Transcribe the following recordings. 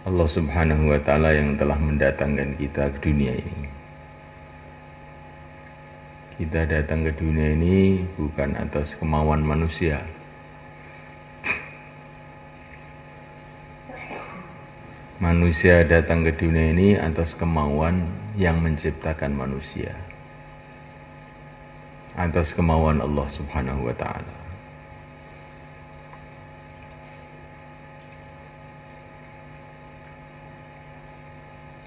Allah Subhanahu wa Ta'ala yang telah mendatangkan kita ke dunia ini. Kita datang ke dunia ini bukan atas kemauan manusia. Manusia datang ke dunia ini atas kemauan yang menciptakan manusia, atas kemauan Allah Subhanahu wa Ta'ala.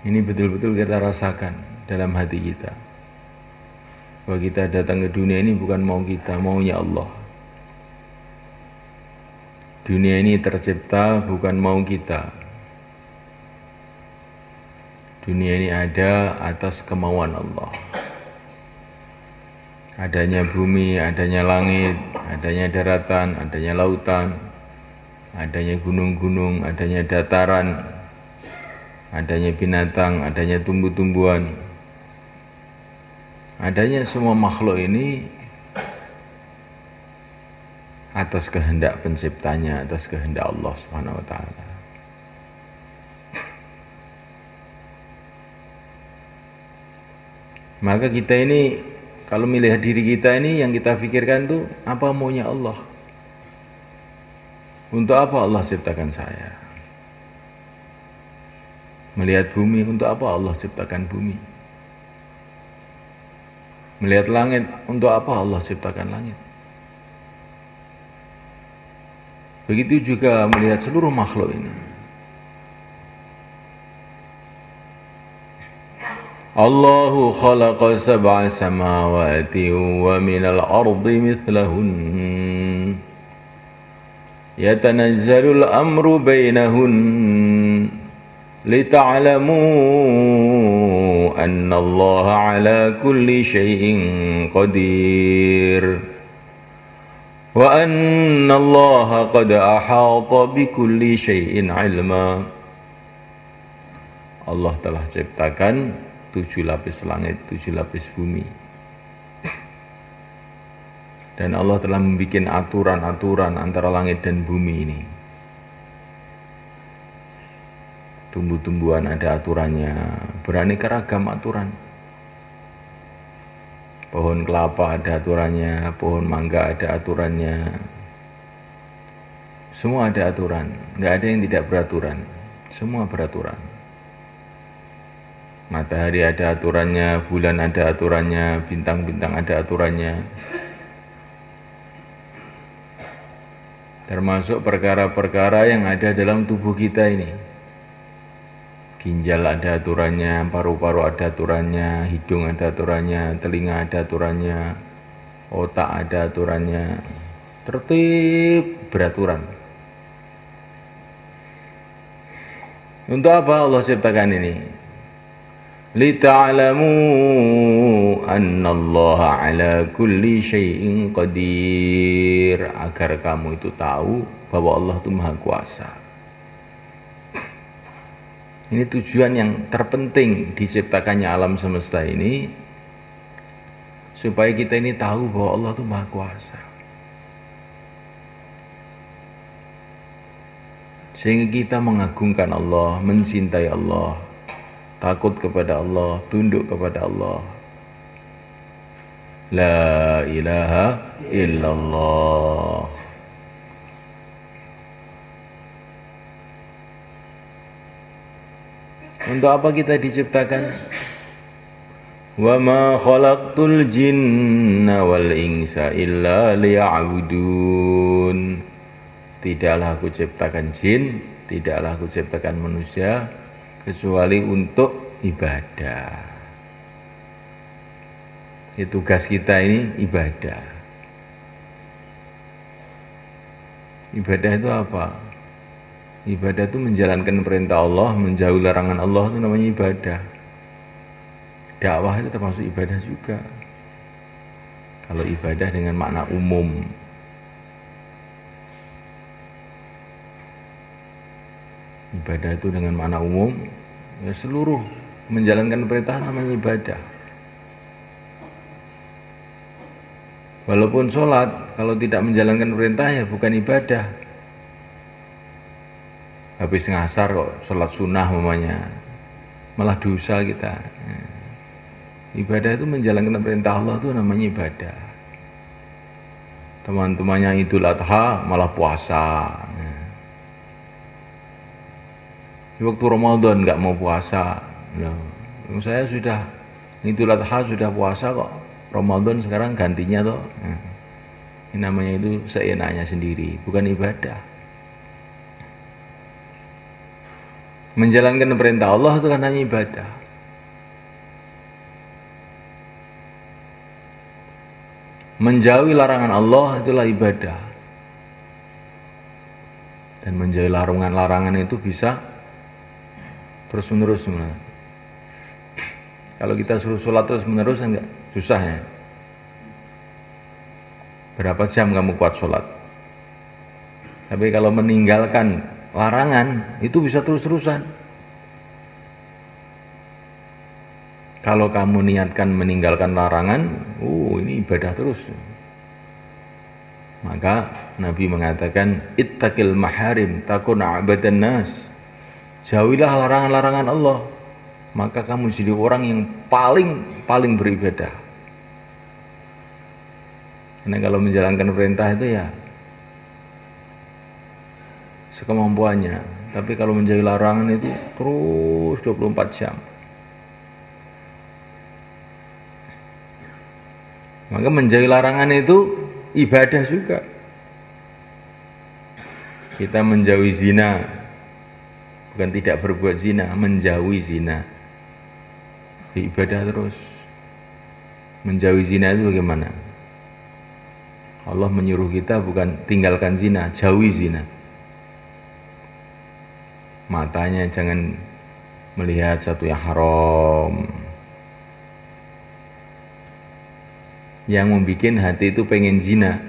Ini betul-betul kita rasakan dalam hati kita, bahwa kita datang ke dunia ini bukan mau kita, maunya Allah. Dunia ini tercipta bukan mau kita. Dunia ini ada atas kemauan Allah. Adanya bumi, adanya langit, adanya daratan, adanya lautan, adanya gunung-gunung, adanya dataran, adanya binatang, adanya tumbuh-tumbuhan, adanya semua makhluk ini atas kehendak penciptanya, atas kehendak Allah Subhanahu wa Ta'ala. Maka kita ini kalau melihat diri kita ini, yang kita pikirkan tuh apa maunya Allah. Untuk apa Allah ciptakan saya? Melihat bumi, untuk apa Allah ciptakan bumi? Melihat langit, untuk apa Allah ciptakan langit? Begitu juga melihat seluruh makhluk ini. Allahu khalaqa sab'a samawati wa minal ardi mithlahun yatanazzalul amru bainahun lita'lamu anna Allah ala kulli syai'in qadir wa anna Allah qad ahata bi kulli syai'in ilma. Allah telah ciptakan 7 lapis langit, 7 lapis bumi. Dan Allah telah membuat aturan-aturan antara langit dan bumi ini. Tumbuh-tumbuhan ada aturannya, beraneka ragam aturan. Pohon kelapa ada aturannya, pohon mangga ada aturannya. Semua ada aturan, nggak ada yang tidak beraturan. Semua beraturan. Matahari ada aturannya, bulan ada aturannya, bintang-bintang ada aturannya. Termasuk perkara-perkara yang ada dalam tubuh kita ini. Ginjal ada aturannya, paru-paru ada aturannya, hidung ada aturannya, telinga ada aturannya, otak ada aturannya. Tertib, beraturan. Untuk apa Allah ciptakan ini? Lita'lamu annallaha ala kulli syai'in qadir, agar kamu itu tahu bahwa Allah itu Maha Kuasa. Ini tujuan yang terpenting diciptakannya alam semesta ini, supaya kita ini tahu bahwa Allah itu Maha Kuasa. Sehingga kita mengagungkan Allah, mencintai Allah, takut kepada Allah, tunduk kepada Allah. La ilaha illallah. Untuk apa kita diciptakan? Wa ma khalaqtul jinna wal insa illa liya'budun. Tidaklah aku ciptakan jin, tidaklah aku ciptakan manusia kecuali untuk ibadah. Tugas kita ini ibadah. Ibadah itu apa? Ibadah itu menjalankan perintah Allah, menjauhi larangan Allah, itu namanya ibadah. Dakwah itu termasuk ibadah juga. Kalau ibadah dengan makna umum. Ibadah itu dengan makna umum, ya seluruh menjalankan perintah namanya ibadah. Walaupun sholat, kalau tidak menjalankan perintah ya bukan ibadah. habis ngasar kok sholat sunnah mamanya, malah dosa kita. Ibadah itu menjalankan perintah Allah itu namanya ibadah. Teman-temannya Idul Adha malah puasa. Di waktu Ramadan nggak mau puasa. Saya sudah Idul Adha sudah puasa kok. Ramadan sekarang gantinya toh. Ini namanya itu seenaknya sendiri, bukan ibadah. Menjalankan perintah Allah itu kan hanya ibadah. Menjauhi larangan Allah itulah ibadah. Dan menjauhi larangan itu bisa terus menerus. Kalau kita suruh sholat terus menerus enggak susah ya. Berapa jam kamu kuat sholat? Tapi kalau meninggalkan larangan itu bisa terus-terusan. Kalau kamu niatkan meninggalkan larangan, ini ibadah terus. Maka Nabi mengatakan, ittaqil maharim takun abadan nas. Jauhilah larangan-larangan Allah, maka kamu jadi orang yang paling beribadah. Karena kalau menjalankan perintah itu ya sekemampuannya. Tapi kalau menjauhi larangan itu terus 24 jam. Maka menjauhi larangan itu ibadah juga. Kita menjauhi zina, bukan tidak berbuat zina, menjauhi zina. Ibadah terus. Menjauhi zina itu bagaimana? Allah menyuruh kita bukan tinggalkan zina, jauhi zina. Matanya jangan melihat satu yang haram. Yang membuat hati itu pengen zina.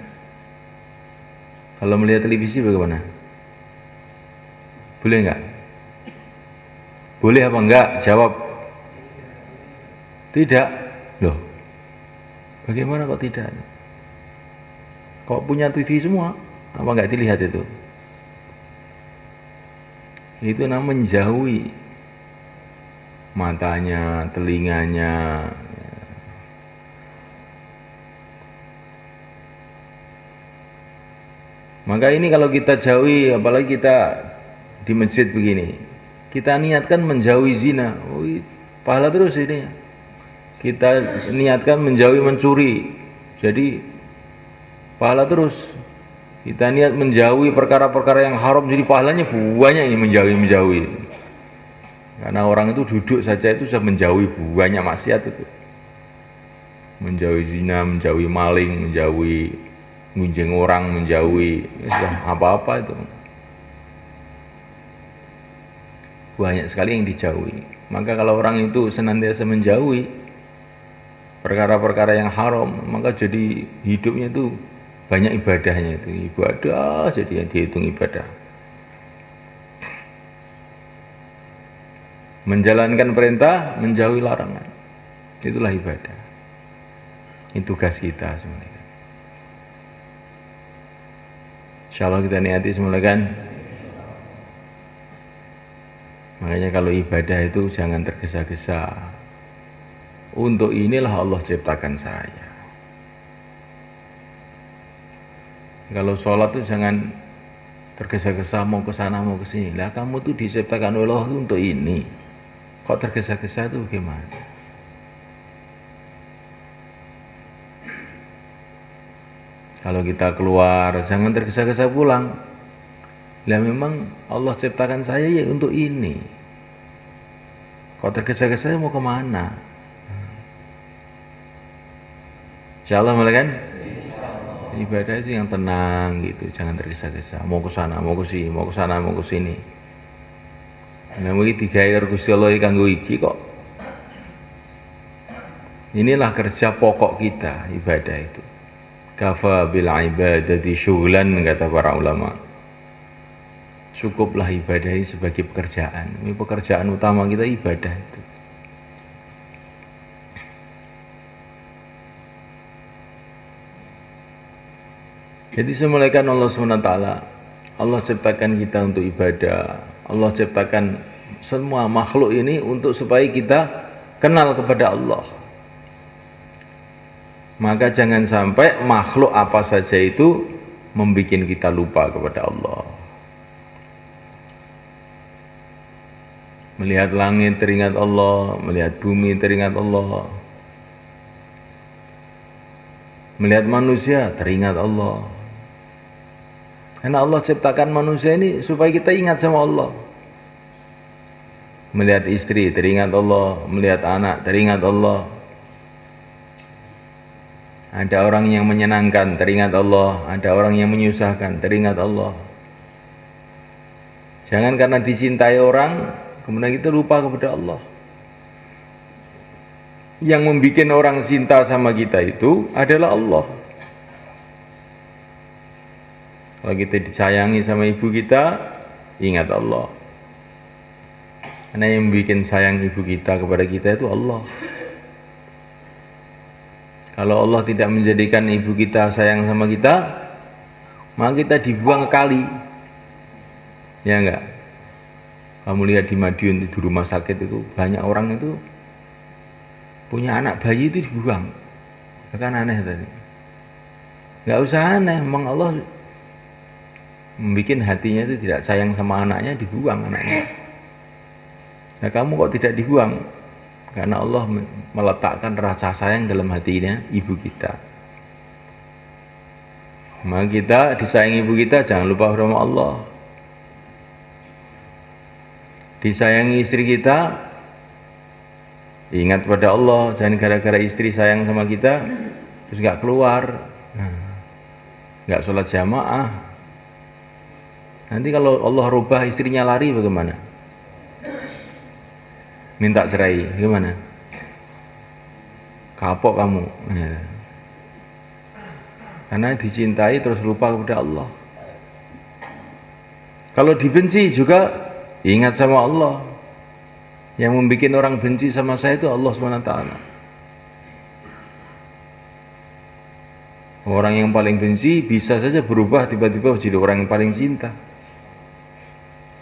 Kalau melihat televisi bagaimana? Boleh enggak? Boleh apa enggak? Jawab. Tidak. Loh. Bagaimana kok tidak? Kok punya TV semua? Apa enggak dilihat itu? Itu namanya menjauhi. Matanya, telinganya. Maka ini kalau kita jauhi, apalagi kita di masjid begini, kita niatkan menjauhi zina, pahala terus ini. Kita niatkan menjauhi mencuri, jadi pahala terus. Kita niat menjauhi perkara-perkara yang haram, jadi pahalanya banyak ini menjauhi. Karena orang itu duduk saja itu sudah menjauhi banyak maksiat itu. Menjauhi zina, menjauhi maling, menjauhi ngunjing orang, menjauhi apa-apa itu. Banyak sekali yang dijauhi. Maka kalau orang itu senantiasa menjauhi perkara-perkara yang haram, maka jadi hidupnya itu banyak ibadahnya itu. Ibadah jadi yang dihitung ibadah. Menjalankan perintah, menjauhi larangan. Itulah ibadah. Ini tugas kita sebenarnya. Insyaallah kita niati semula kan. Makanya kalau ibadah itu jangan tergesa-gesa. Untuk inilah Allah ciptakan saya. Kalau sholat itu jangan tergesa-gesa mau ke sana mau ke sini. Lah kamu tuh diciptakan oleh Allah untuk ini. Kok tergesa-gesa itu gimana? Kalau kita keluar, jangan tergesa-gesa pulang. Lah memang Allah ciptakan saya ya untuk ini. Kalau tergesa-gesa mau kemana? Insyaallah mulai kan? Ibadah itu yang tenang gitu, jangan tergesa-gesa. Mau ke sana, mau ke sini, mau ke sana, mau ke sini. Nah, iki digawe Gusti Allah kanggo iki kok. Inilah kerja pokok kita, ibadah itu. Kafa bil ibadati syughlan, kata para ulama. Cukuplah ibadah ini sebagai pekerjaan. Ini pekerjaan utama kita ibadah itu. Jadi semulaikan Allah SWT, Allah ciptakan kita untuk ibadah. Allah ciptakan semua makhluk ini untuk supaya kita kenal kepada Allah. Maka jangan sampai makhluk apa saja itu membuat kita lupa kepada Allah. Melihat langit teringat Allah, melihat bumi teringat Allah, melihat manusia teringat Allah. Karena Allah ciptakan manusia ini supaya kita ingat sama Allah. Melihat istri teringat Allah, melihat anak teringat Allah. Ada orang yang menyenangkan teringat Allah, ada orang yang menyusahkan teringat Allah. Jangan karena dicintai orang kemudian kita lupa kepada Allah. Yang membuat orang cinta sama kita itu adalah Allah. Kalau kita disayangi sama ibu kita, ingat Allah. Karena yang membuat sayang ibu kita kepada kita itu Allah. Kalau Allah tidak menjadikan ibu kita sayang sama kita, maka kita dibuang ke kali. Ya enggak? Kamu lihat di Madiun di rumah sakit itu banyak orang itu punya anak bayi itu dibuang. Kan aneh tadi. Enggak usah aneh, memang Allah membuat hatinya itu tidak sayang sama anaknya, dibuang anaknya. Nah kamu kok tidak dibuang? Karena Allah meletakkan rasa sayang dalam hatinya ibu kita. Maka kita disayangi ibu kita, jangan lupa sama Allah. Disayangi istri kita, ingat pada Allah. Jangan gara-gara istri sayang sama kita terus gak keluar, gak sholat jamaah. Nanti kalau Allah rubah istrinya lari bagaimana? Minta cerai, gimana? Kapok kamu. Ya. Karena dicintai terus lupa kepada Allah. Kalau dibenci juga ingat sama Allah. Yang membuat orang benci sama saya itu Allah SWT. Orang yang paling benci bisa saja berubah tiba-tiba jadi orang yang paling cinta.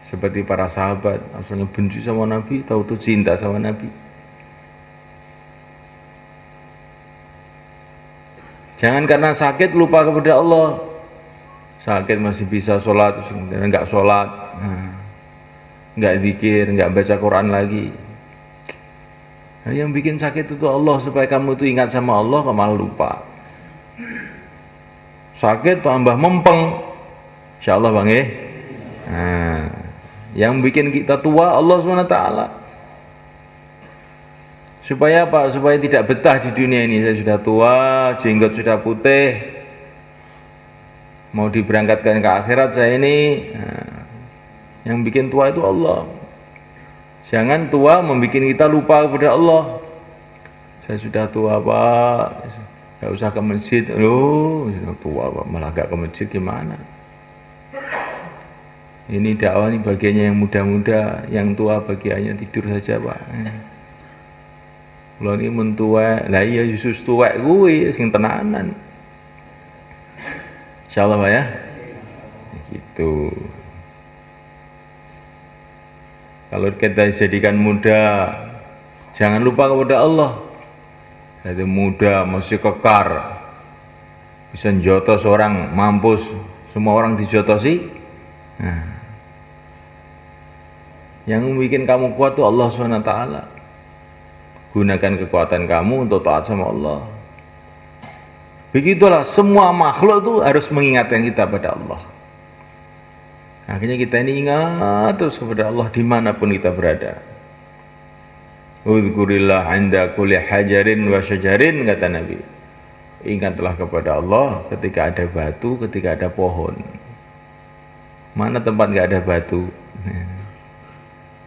Seperti para sahabat, asalnya benci sama Nabi, tahu-tahu cinta sama Nabi. Jangan karena sakit lupa kepada Allah. Sakit masih bisa sholat, kemudian enggak sholat, enggak zikir, enggak baca Quran lagi. Nah, yang bikin sakit itu Allah, supaya kamu itu ingat sama Allah, kamu malah lupa. Sakit tambah mempeng, insya Allah bang ya. Nah, yang bikin kita tua Allah SWT. Supaya apa? Supaya tidak betah di dunia ini. Saya sudah tua, jenggot sudah putih, mau diberangkatkan ke akhirat saya ini. Nah, yang bikin tua itu Allah. Jangan tua membuat kita lupa kepada Allah. Saya sudah tua Pak, gak usah ke masjid. Loh, sudah tua Pak, malah gak ke masjid gimana? Ini dakwah ini bagiannya yang muda-muda, yang tua bagiannya tidur saja Pak. Kalau ini mentua, lah iya Yesus tua gue, sing tenanan. Insyaallah Pak ya. Gitu. Kalau kita jadikan muda, jangan lupa kepada Allah. Jadi muda masih kekar, bisa jotos orang, mampus, semua orang dijotosi. Nah, yang membuat kamu kuat itu Allah SWT. Gunakan kekuatan kamu untuk taat sama Allah. Begitulah semua makhluk itu harus mengingatkan kita pada Allah. Akhirnya kita ini ingat terus kepada Allah dimanapun kita berada. Udzukurillah 'inda kulli hajarin wa syajarin, kata Nabi. Ingatlah kepada Allah ketika ada batu, ketika ada pohon. Mana tempat gak ada batu?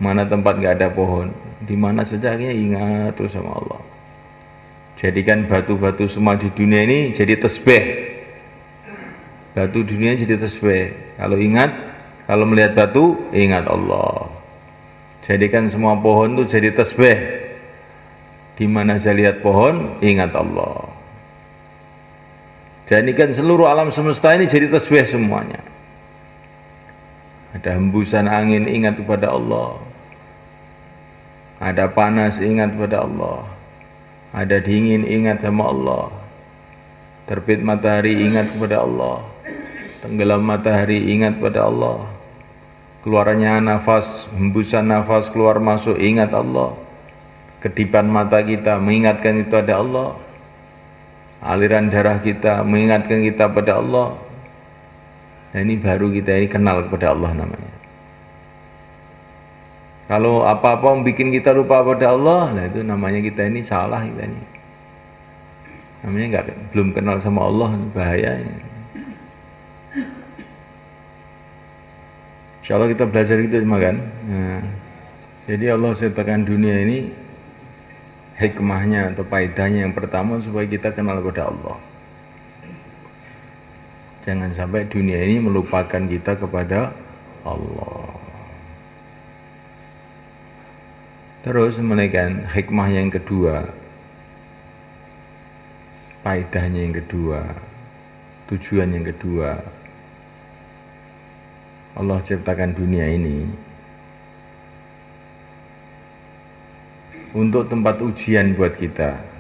Mana tempat gak ada pohon? Di mana saja akhirnya ingat terus sama Allah. Jadikan batu-batu semua di dunia ini jadi tasbih. Batu dunia jadi tasbih. Kalau ingat, kalau melihat batu, ingat Allah. Jadikan semua pohon itu jadi tasbih. Di mana saya lihat pohon, ingat Allah. Jadikan seluruh alam semesta ini jadi tasbih semuanya. Ada hembusan angin, ingat kepada Allah. Ada panas, ingat kepada Allah. Ada dingin, ingat sama Allah. Terbit matahari, ingat kepada Allah. Tenggelam matahari, ingat kepada Allah. Keluarnya nafas, hembusan nafas keluar masuk, ingat Allah. Kedipan mata kita mengingatkan kita pada Allah. Aliran darah kita mengingatkan kita pada Allah. Nah, ini baru kita ini kenal kepada Allah namanya. Kalau apa-apa membuat kita lupa pada Allah, nah itu namanya kita ini salah, kita ini. Namanya belum kenal sama Allah, bahayanya. Insya Allah kita belajar itu semua kan. Nah, jadi Allah ciptakan dunia ini hikmahnya atau faedahnya yang pertama supaya kita kenal kepada Allah. Jangan sampai dunia ini melupakan kita kepada Allah. Terus menaikkan hikmah yang kedua, faedahnya yang kedua, tujuan yang kedua. Allah ciptakan dunia ini untuk tempat ujian buat kita.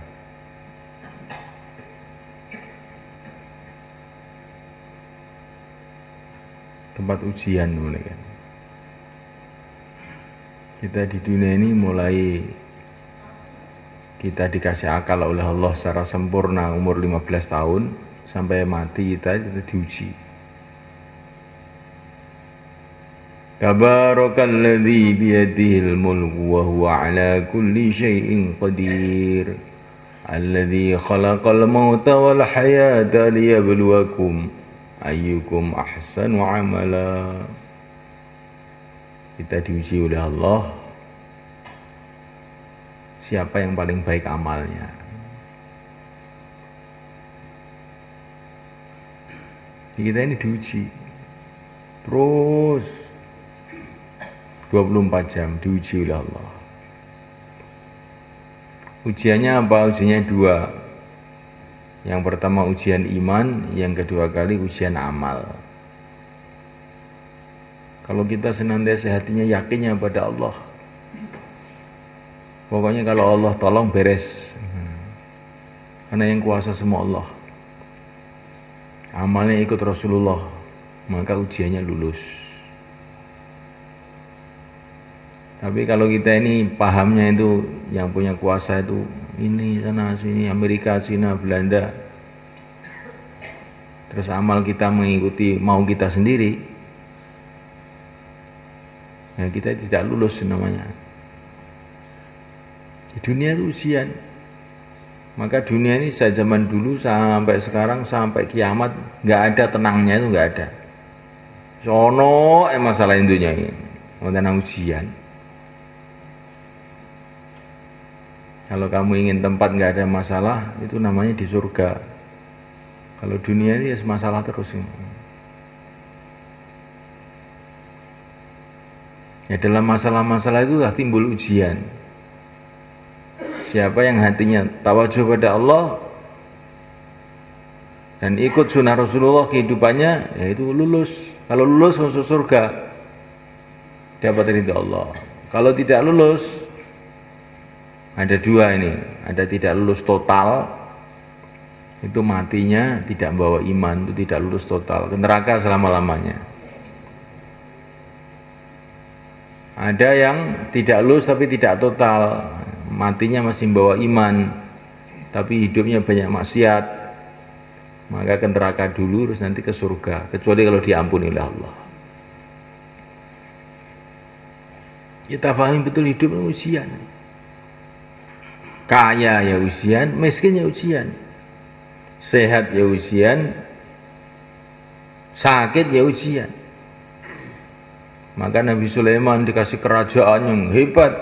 Tempat ujian mulai kan. Kita di dunia ini mulai kita dikasih akal oleh Allah secara sempurna umur 15 tahun sampai mati kita diuji. Tabarakalladzi biyadihil mulku wa huwa ala kulli syai'in qadir. Alladzi khalaqal mauta wal hayata liyabluwakum ayyukum ahsanu amala. Kita diuji oleh Allah, siapa yang paling baik amalnya. Kita ini diuji terus 24 jam diuji oleh Allah. Ujiannya apa? Ujiannya dua. Yang pertama ujian iman, yang kedua kali ujian amal. Kalau kita senantiasa hatinya yakinnya pada Allah, pokoknya kalau Allah tolong beres, karena yang kuasa semua Allah. Amalnya ikut Rasulullah, maka ujiannya lulus. Tapi kalau kita ini pahamnya itu yang punya kuasa itu ini sana sini, Amerika, Cina, Belanda, terus amal kita mengikuti mau kita sendiri, ya kita tidak lulus namanya. Di dunia itu ujian. Maka dunia ini sejak zaman dulu sampai sekarang sampai kiamat nggak ada tenangnya, itu nggak ada. Sono masalah intinya ini, tentang ujian. Kalau kamu ingin tempat nggak ada masalah, itu namanya di surga. Kalau dunia ini ya masalah terus. Ya dalam masalah-masalah itu sudah timbul ujian. Siapa yang hatinya tawajuh pada Allah dan ikut sunnah Rasulullah kehidupannya, yaitu lulus. Kalau lulus masuk surga, dapat ridha Allah. Kalau tidak lulus, ada dua ini. Ada tidak lulus total, itu matinya tidak membawa iman, itu tidak lulus total, ke neraka selama-lamanya. Ada yang tidak lulus tapi tidak total, matinya masih membawa iman, tapi hidupnya banyak maksiat, maka ke neraka dulu, terus nanti ke surga, kecuali kalau diampuni oleh Allah. Kita pahami betul hidup ujian. Kaya ya ujian, miskin ya ujian, sehat ya ujian, sakit ya ujian. Maka Nabi Sulaiman dikasih kerajaan yang hebat,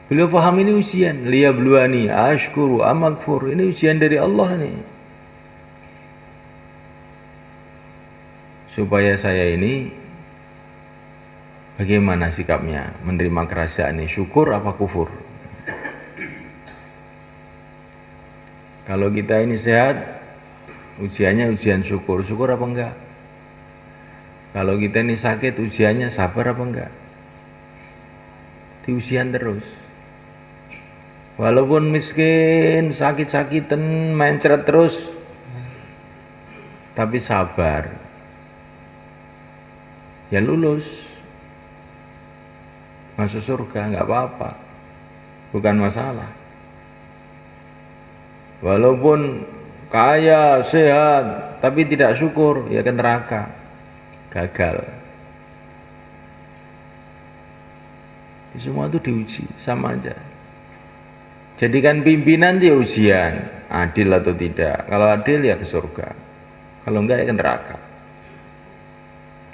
beliau paham ini ujian. Liyabluwani ashkuru amakfur, ini ujian dari Allah nih, supaya saya ini bagaimana sikapnya menerima kerajaan ini, syukur apa kufur. Kalau kita ini sehat, ujiannya ujian syukur, syukur apa enggak? Kalau kita ini sakit, ujiannya sabar apa enggak? Diujian terus. Walaupun miskin, sakit-sakitan, mencret terus, tapi sabar. Ya lulus. Masuk surga, enggak apa-apa. Bukan masalah. Walaupun kaya, sehat, tapi tidak syukur, ya ke neraka. Gagal. Semua itu diuji, sama aja. Jadikan pimpinan dia ujian, adil atau tidak. Kalau adil ya ke surga, kalau enggak ya ke neraka.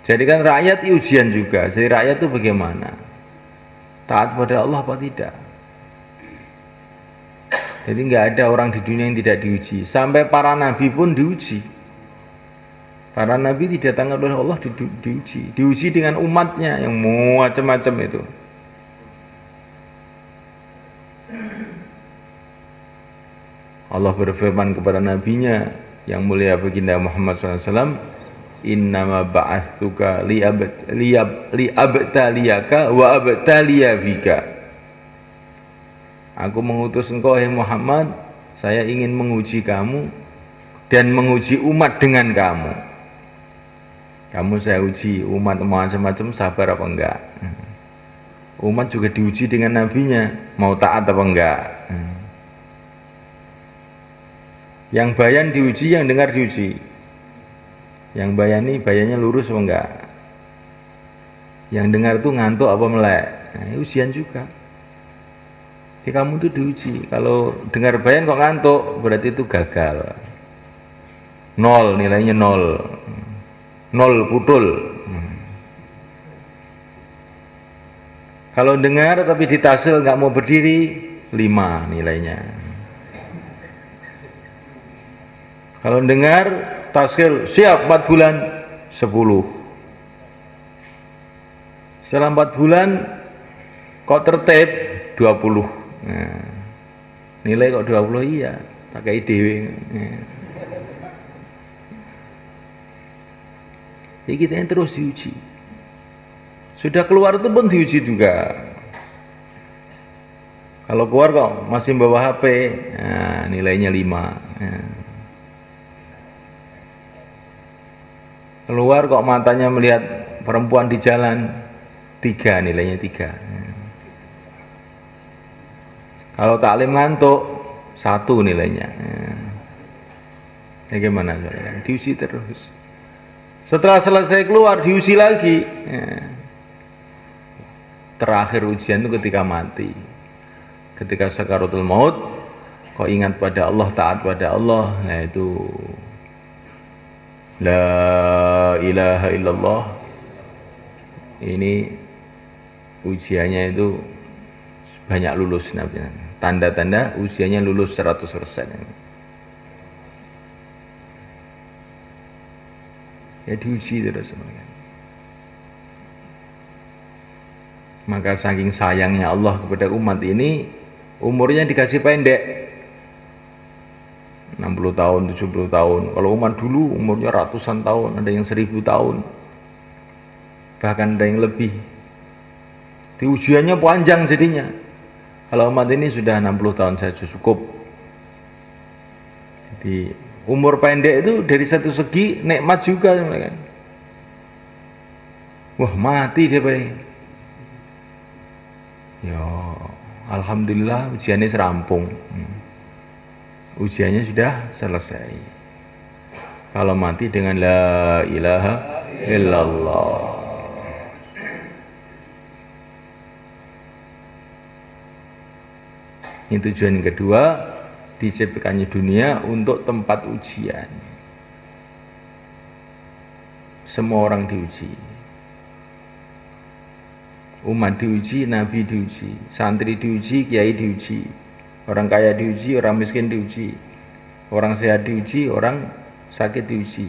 Jadikan rakyat ujian juga. Jadi rakyat itu bagaimana? Taat pada Allah apa tidak? Jadi enggak ada orang di dunia yang tidak diuji. Sampai para nabi pun diuji. Para nabi didatangkan oleh Allah diuji. Diuji dengan umatnya yang macam-macam itu. Allah berfirman kepada nabinya yang mulia baginda Muhammad SAW, innama ba'atsuka liabtaliyaka wa abtaliya bika. Aku mengutus engkau hai Muhammad, saya ingin menguji kamu dan menguji umat dengan kamu. Kamu saya uji, umat macam-macam sabar apa enggak. Umat juga diuji dengan nabinya, mau taat apa enggak. Yang bayan diuji, yang dengar diuji. Yang bayani, bayannya lurus apa enggak. Yang dengar itu ngantuk apa melek. Nah, ujian juga. Jadi kamu tuh diuji. Kalau dengar bayan kok ngantuk, berarti itu gagal. Nol, nilainya nol. Nol putul. Kalau dengar tapi ditasil nggak mau berdiri, 5 nilainya. Kalau dengar taskil siap 4 bulan 10. Setelah 4 bulan kok tertib 20. Nah, nilai kok 20 iya, pakai dewe. Jadi kita yang terus diuji. Sudah keluar itu pun diuji juga. Kalau keluar kok masih bawa HP, nah, nilainya 5. Nah. Keluar kok matanya melihat perempuan di jalan, 3 nilainya 3. Kalau taklim ngantuk, 1 nilainya. Bagaimana saudara? Diuji terus. Setelah selesai keluar diuji lagi. Terakhir ujian itu ketika mati. Ketika sakaratul maut, kok ingat pada Allah, taat pada Allah, nah itu la ilaha illallah. Ini ujiannya itu banyak lulus. Tanda-tanda ujiannya lulus 100%. Ya diuji terus. Maka saking sayangnya Allah kepada umat ini, umurnya dikasih pendek. 60 tahun, 70 tahun. Kalau umat dulu umurnya ratusan tahun, ada yang 1000 tahun. Bahkan ada yang lebih. Di ujiannya panjang jadinya. Kalau umat ini sudah 60 tahun saja cukup. Jadi umur pendek itu dari satu segi nikmat juga. Wah, mati dia baik. Ya, alhamdulillah ujiannya serampung. Ujiannya sudah selesai. Kalau mati dengan la ilaha illallah. Ini tujuan kedua, diciptakannya dunia untuk tempat ujian. Semua orang diuji. Umat diuji, nabi diuji, santri diuji, kiai diuji. Orang kaya diuji, orang miskin diuji. Orang sehat diuji, orang sakit diuji.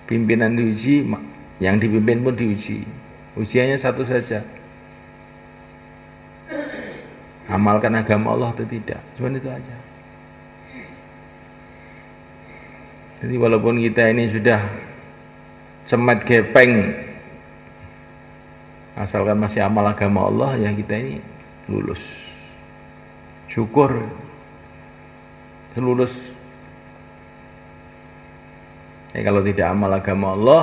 Pimpinan diuji, yang dipimpin pun diuji. Ujiannya satu saja. Amalkan agama Allah atau tidak. Cuma itu aja. Jadi walaupun kita ini sudah cemet gepeng, asalkan masih amal agama Allah, ya kita ini lulus. Syukur lulus. Kalau tidak amal agama Allah,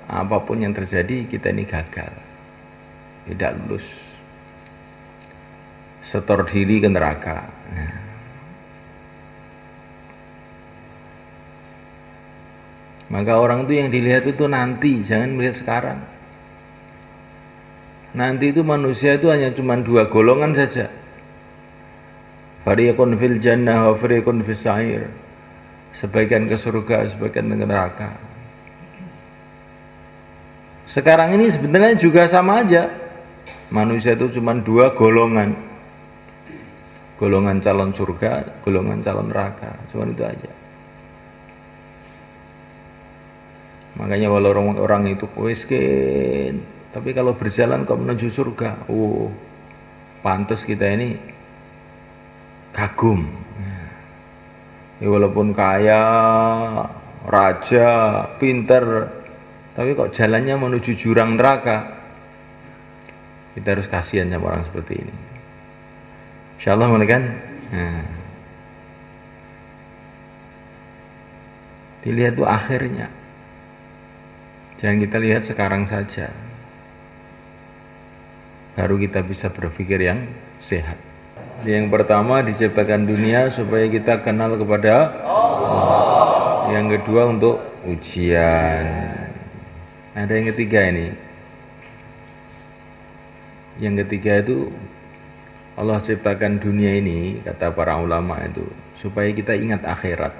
apapun yang terjadi kita ini gagal, tidak lulus, setor diri ke neraka. Maka orang itu yang dilihat itu nanti, jangan melihat sekarang. Nanti itu manusia itu hanya cuma dua golongan saja. Fariqun fil jannah wa fariqun fis sa'ir. Sebagian ke surga, sebagian ke neraka. Sekarang ini sebenarnya juga sama aja. Manusia itu cuma dua golongan. Golongan calon surga, golongan calon neraka. Cuma itu aja. Makanya walau orang itu miskin, tapi kalau berjalan kok menuju surga, pantas kita ini kagum. Ya, walaupun kaya, raja, pinter, tapi kok jalannya menuju jurang neraka, kita harus kasihan sama orang seperti ini. Insyaallah kan? Dilihat tuh akhirnya. Jangan kita lihat sekarang saja. Baru kita bisa berpikir yang sehat. Yang pertama, diciptakan dunia supaya kita kenal kepada Allah. Yang kedua, untuk ujian. Ada yang ketiga ini. Yang ketiga itu, Allah ciptakan dunia ini, kata para ulama itu, supaya kita ingat akhirat.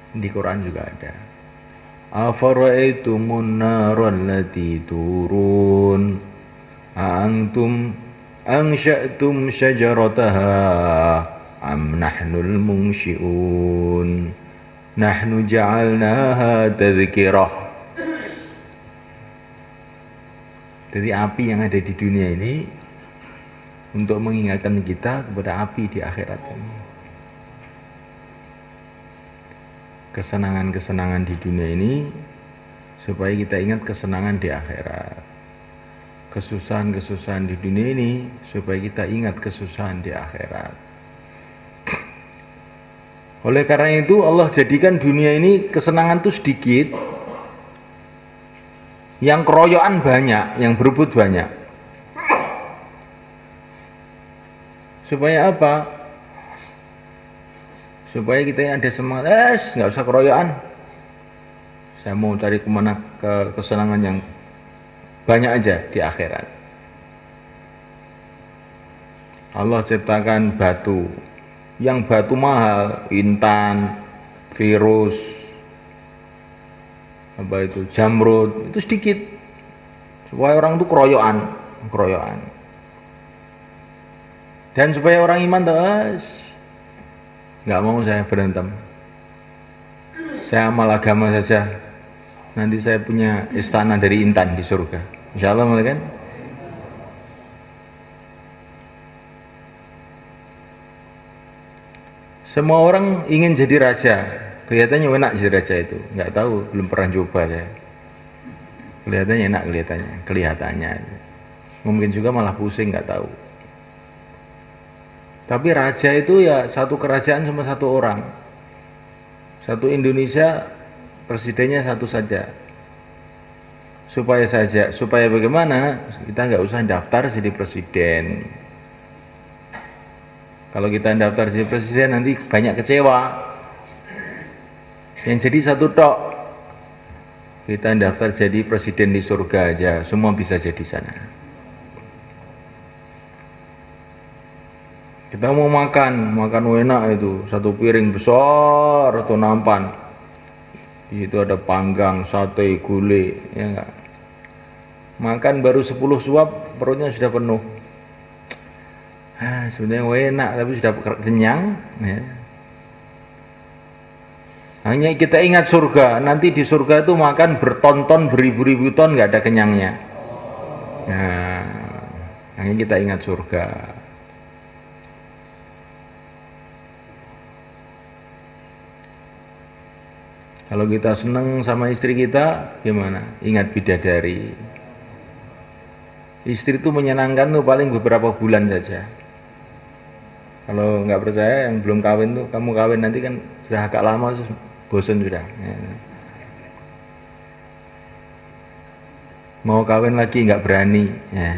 Di Quran juga ada. Afara'aitumun naral lati turun antum ansha'tum syajarataha am nahnul munsyi'un nahnu ja'alnaha tadhkirah. Jadi api yang ada di dunia ini untuk mengingatkan kita kepada api di akhirat ini. Kesenangan-kesenangan di dunia ini supaya kita ingat kesenangan di akhirat. Kesusahan-kesusahan di dunia ini supaya kita ingat kesusahan di akhirat. Oleh karena itu Allah jadikan dunia ini kesenangan itu sedikit, yang keroyokan banyak, yang berebut banyak. Supaya apa? Supaya kita yang ada semangat, nggak usah keroyokan. Saya mau cari kemana, ke kesenangan yang banyak aja di akhirat. Allah ciptakan batu, yang batu mahal, intan, virus, apa itu, jamrud, itu sedikit. Supaya orang itu keroyokan. Dan supaya orang iman terus, nggak mau saya berantem, saya amal agama saja, nanti saya punya istana dari intan di surga, insyaallah kan. Semua orang ingin jadi raja, kelihatannya enak jadi raja itu, nggak tahu, belum pernah coba saya. Kelihatannya enak, kelihatannya mungkin juga malah pusing, nggak tahu. Tapi raja itu ya satu kerajaan cuma satu orang. Satu Indonesia presidennya satu saja. Supaya bagaimana? Kita nggak usah daftar jadi presiden. Kalau kita daftar jadi presiden nanti banyak kecewa. Yang jadi satu tok. Kita daftar jadi presiden di surga aja, semua bisa jadi sana. Kita mau makan enak itu, satu piring besar atau nampan. Di situ ada panggang, sate, gulai, ya enggak. Makan baru 10 suap, perutnya sudah penuh. Sebenarnya enak, tapi sudah kenyang. Ya. Hanya kita ingat surga, nanti di surga itu makan bertonton, beribu-ribu ton, nggak ada kenyangnya. Nah, hanya kita ingat surga. Kalau kita senang sama istri kita, gimana? Ingat bidadari. Istri itu menyenangkan tuh paling beberapa bulan saja. Kalau nggak percaya, yang belum kawin tuh, kamu kawin nanti kan sudah agak lama, bosan sudah. Ya. Mau kawin lagi nggak berani. Ya.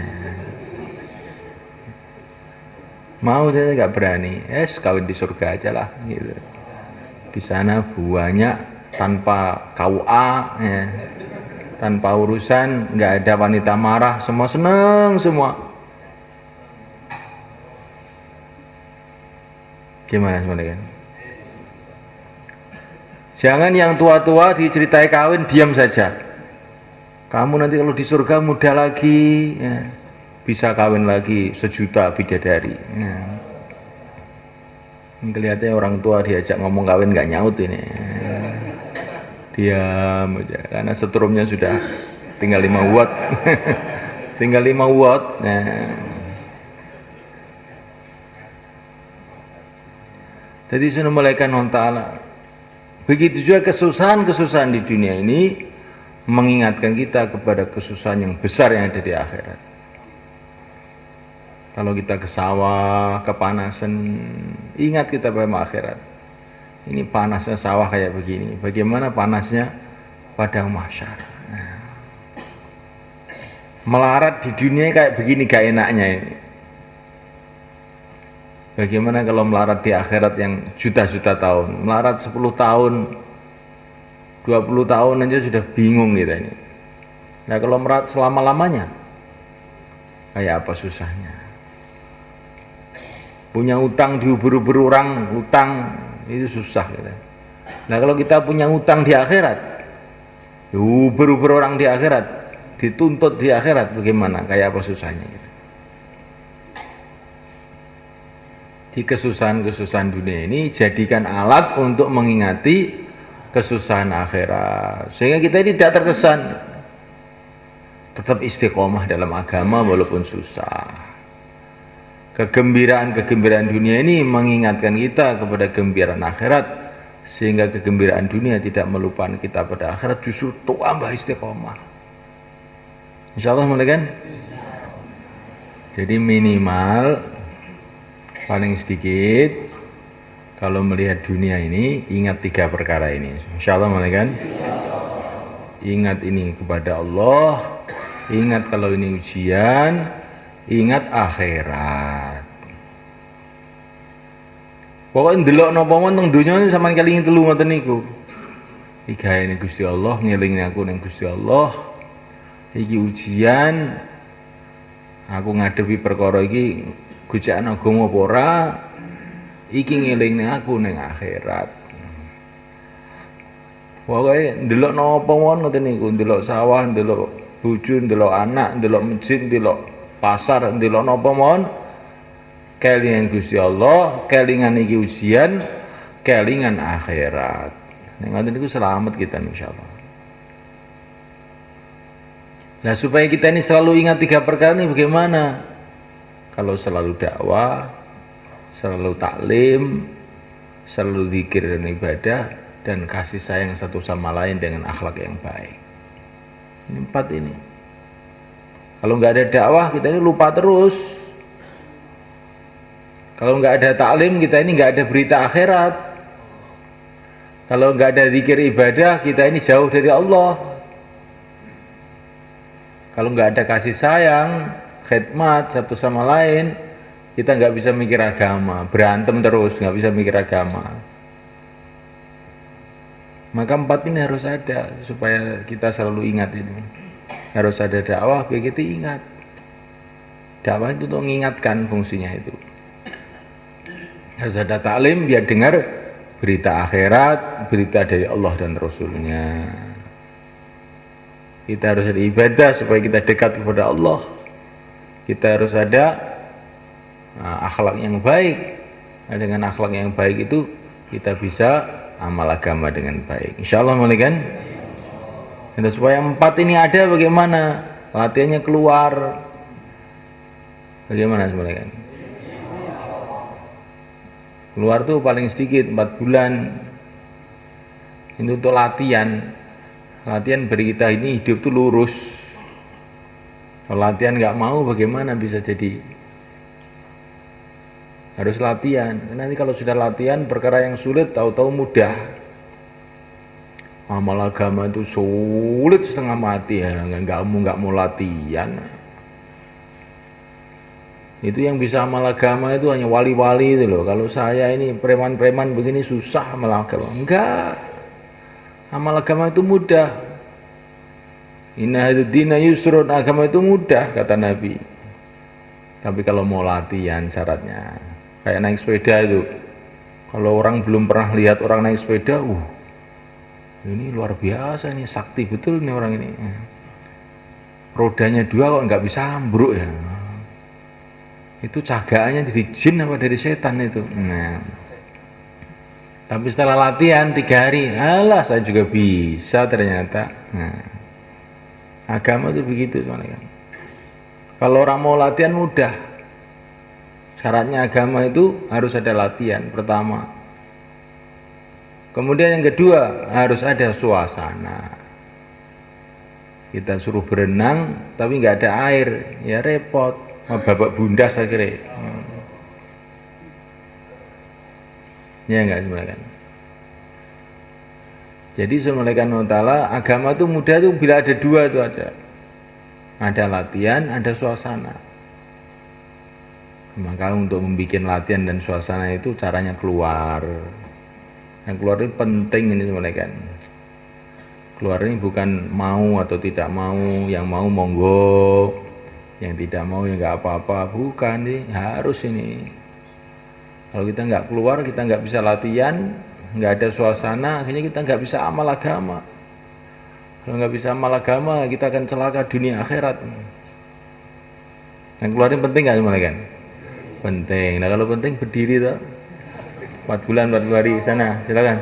Mau saya nggak berani. Kawin di surga aja lah. Gitu. Di sana banyak tanpa KUA, ya. Tanpa urusan, nggak ada wanita marah, semua seneng semua. Gimana sebenarnya? Jangan yang tua-tua diceritai kawin diam saja. Kamu nanti kalau di surga muda lagi, ya, bisa kawin lagi 1 juta bidadari. Ya. Kelihatannya orang tua diajak ngomong kawin nggak nyaut ini. Ya. Diam aja, karena setrumnya sudah tinggal 5 watt. Tinggal 5 watt. Nah. Jadi sunnah malaikat Allah Ta'ala. Begitu juga kesusahan-kesusahan di dunia ini mengingatkan kita kepada kesusahan yang besar yang ada di akhirat. Kalau kita ke sawah, kepanasan, ingat kita pada akhirat. Ini panasnya sawah kayak begini. Bagaimana panasnya padang mahsyar. Nah. Melarat di dunia kayak begini gak enaknya ini. Bagaimana kalau melarat di akhirat yang juta-juta tahun. Melarat 10 tahun, 20 tahun aja sudah bingung kita ini. Nah kalau melarat selama-lamanya, kayak apa susahnya. Punya utang diuber-uber orang, utang itu susah gitu. Nah kalau kita punya utang di akhirat, diuber-uber orang di akhirat, dituntut di akhirat, bagaimana? Kayak apa susahnya gitu. Di kesusahan-kesusahan dunia ini jadikan alat untuk mengingati kesusahan akhirat, sehingga kita tidak terkesan, tetap istiqomah dalam agama walaupun susah. Kegembiraan-kegembiraan dunia ini mengingatkan kita kepada kegembiraan akhirat, sehingga kegembiraan dunia tidak melupakan kita pada akhirat, justru tambah istiqomah. Insyaallah kan? Jadi minimal paling sedikit kalau melihat dunia ini ingat 3 perkara ini. Insyaallah kan? Ingat ini kepada Allah, ingat kalau ini ujian, ingat akhirat. Pokoknya ndelok napa mon teng donya sampean kelingi 3 ngoten niku. Iki ini Gusti Allah, ngelingi aku ning Gusti Allah. Iki ujian, aku ngadepi perkara iki gojakan agama apa ora, iki ngelingne aku ning akhirat. Pokoke ndelok napa mon ngoten niku, ndelok sawah, ndelok bojo, ndelok anak, ndelok masjid, ndelok pasar, ndelok napa mon, kelingan Gusti Allah, kelingan iki ujian, kelingan akhirat. Ning ngoten niku selamat kita insyaallah. Nah, supaya kita ini selalu ingat 3 perkara ini bagaimana? Kalau selalu dakwah, selalu taklim, selalu zikir dan ibadah, dan kasih sayang satu sama lain dengan akhlak yang baik. Ini 4 ini. Kalau nggak ada dakwah, kita ini lupa terus. Kalau nggak ada taklim, kita ini nggak ada berita akhirat. Kalau nggak ada zikir ibadah, kita ini jauh dari Allah. Kalau nggak ada kasih sayang, khidmat satu sama lain, kita nggak bisa mikir agama, berantem terus, nggak bisa mikir agama. Maka 4 ini harus ada supaya kita selalu ingat ini. Harus ada dakwah biar kita ingat. Dakwah itu untuk mengingatkan fungsinya itu. Harus ada taklim biar dengar berita akhirat, berita dari Allah dan Rasulnya. Kita harus ada ibadah supaya kita dekat kepada Allah. Kita harus ada akhlak yang baik. Nah, dengan akhlak yang baik itu kita bisa amal agama dengan baik. Insyaallah kan? Dan supaya 4 ini ada bagaimana? Latihannya keluar. Bagaimana sebenarnya kan? Keluar tuh paling sedikit 4 bulan. Itu untuk latihan. Latihan beri kita ini hidup tuh lurus. Kalau latihan nggak mau, bagaimana bisa jadi? Harus latihan. Nanti kalau sudah latihan, perkara yang sulit tahu-tahu mudah. Amal agama itu sulit setengah mati ya, nggak mau latihan. Itu yang bisa amal agama itu hanya wali-wali itu loh. Kalau saya ini preman-preman begini susah amal agama. Enggak. Amal agama itu mudah. Inna hadzina yusrun, agama itu mudah kata Nabi. Tapi kalau mau latihan syaratnya kayak naik sepeda itu. Kalau orang belum pernah lihat orang naik sepeda, ini luar biasa nih, sakti betul nih orang ini. Rodanya 2 kok nggak bisa ambruk ya. Itu cagaannya dari jin apa dari setan itu. Nah, tapi setelah latihan 3 hari, alah saya juga bisa ternyata. Nah, agama itu begitu soalnya. Kalau orang mau latihan mudah. Syaratnya agama itu harus ada latihan pertama. Kemudian yang kedua harus ada suasana. Kita suruh berenang tapi nggak ada air, ya repot. Babak bundas akhirnya. Ya nggak sebenarnya. Jadi subhanahu wa ta'ala agama itu mudah tuh bila ada 2 itu aja. Ada latihan, ada suasana. Maka untuk membuat latihan dan suasana itu caranya keluar. Yang keluar ini penting ini sebenarnya kan. Keluar ini bukan mau atau tidak mau, yang mau monggo, yang tidak mau ya nggak apa-apa, bukan nih, harus ini. Kalau kita nggak keluar, kita nggak bisa latihan, nggak ada suasana, akhirnya kita nggak bisa amal agama. Kalau nggak bisa amal agama, kita akan celaka dunia akhirat. Yang keluar ini penting nggak sebenarnya kan? Penting. Nah kalau penting berdiri tuh. 4 bulan 40 hari sana, silakan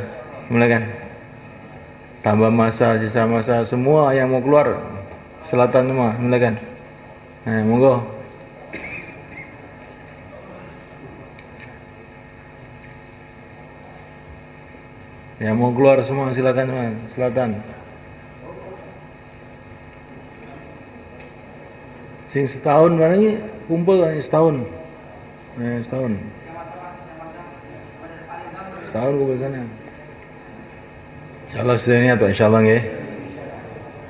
mulakan. Tambah masa, sisa masa, semua yang mau keluar selatan semua, mulakan. Nah, monggo. Yang mau keluar semua silakan semua, selatan. Sing setahun mana ini kumpul setahun. Nah, setahun. Setahun kumpul sana. Insyaallah sedaya atau insyaallah nggih.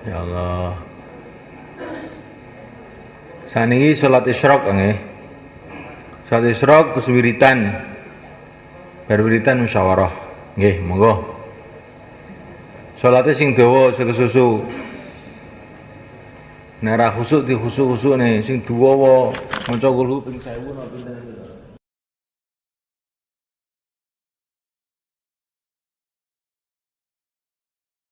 Insyaallah. Saniki salat isyraq nggih. Salat isyraq terus wiritan. Bar wiritan musyawarah. Nggih, monggo. Salate sing dawa susu. Nek ra khusuk di khusuk-khusuk nih sing dawa maca kulo ping 1000 napa pinten.